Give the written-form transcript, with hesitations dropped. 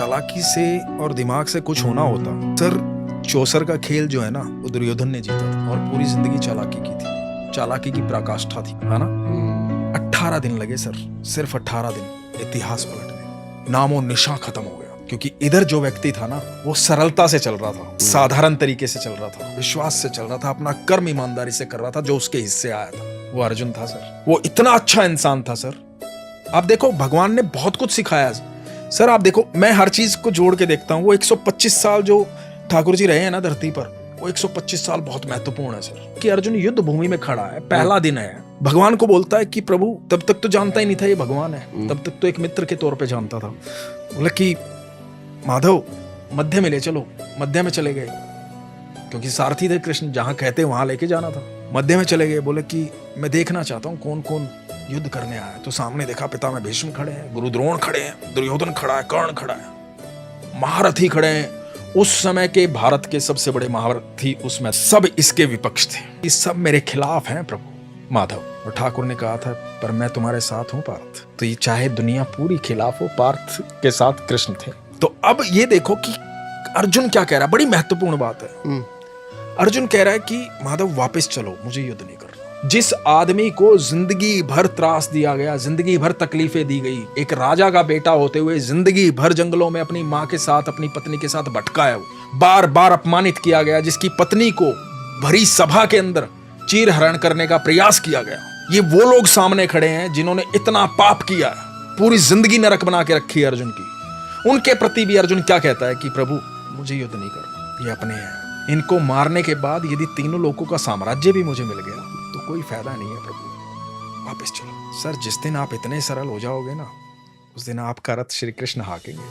चालाकी से और दिमाग से कुछ होना होता सर, चौसर का खेल जो है ना वो दुर्योधन ने जीता था और पूरी जिंदगी चालाकी की थी, चालाकी की पराकाष्ठा थी, है ना। 18 दिन लगे सर, सिर्फ 18 दिन इतिहास पलटने, नामो निशान खत्म हो गया। क्योंकि इधर जो व्यक्ति था ना वो सरलता से चल रहा था, साधारण तरीके से चल रहा था, विश्वास से चल रहा था, अपना कर्म ईमानदारी से कर रहा था, जो उसके हिस्से आया था वो अर्जुन था सर। वो इतना अच्छा इंसान था सर। आप देखो भगवान ने बहुत कुछ सिखाया सर। आप देखो, मैं हर चीज को जोड़ के देखता हूँ। वो 125 साल जो ठाकुर जी रहे हैं ना धरती पर, वो 125 साल बहुत महत्वपूर्ण है सर। कि अर्जुन युद्ध भूमि में खड़ा है, पहला दिन है, भगवान को बोलता है कि प्रभु, तब तक तो जानता ही नहीं था ये भगवान है, तब तक तो एक मित्र के तौर पे जानता था। बोले कि माधव मध्य में ले चलो, मध्य में चले गए, क्योंकि सारथी थे कृष्ण, जहां कहते वहां लेके जाना था। मध्य में चले गए, बोले कि मैं देखना चाहता हूँ कौन कौन युद्ध करने आया। तो सामने देखा पितामह भीष्म खड़े हैं, गुरु द्रोण खड़े हैं, दुर्योधन खड़ा है, कर्ण खड़ा है, महारथी खड़े हैं। उस समय के भारत के सबसे बड़े महारथी उसमें सब इसके विपक्ष थे। ये सब मेरे खिलाफ हैं प्रभु माधव। और ठाकुर ने कहा था पर मैं तुम्हारे साथ हूं पार्थ। तो ये चाहे दुनिया पूरी खिलाफ हो, पार्थ के साथ कृष्ण थे। तो अब ये देखो कि अर्जुन क्या कह रहा है, बड़ी महत्वपूर्ण बात है। अर्जुन कह रहा है कि माधव वापस चलो, मुझे युद्ध नहीं करना। जिस आदमी को जिंदगी भर त्रास दिया गया, जिंदगी भर तकलीफें दी गई, एक राजा का बेटा होते हुए जिंदगी भर जंगलों में अपनी माँ के साथ, अपनी पत्नी के साथ भटका है, बार बार अपमानित किया गया, जिसकी पत्नी को भरी सभा के अंदर चीर हरण करने का प्रयास किया गया, ये वो लोग सामने खड़े हैं जिन्होंने इतना पाप किया है, पूरी जिंदगी नरक बना के रखी है अर्जुन की। उनके प्रति भी अर्जुन क्या कहता है कि प्रभु मुझे युद्ध नहीं करना, ये अपने हैं, इनको मारने के बाद यदि तीनों लोगों का साम्राज्य भी मुझे मिल गया तो कोई फायदा नहीं है प्रभु, वापस चलो। सर जिस दिन आप इतने सरल हो जाओगे ना, उस दिन आपका रथ श्री कृष्ण हाकेंगे।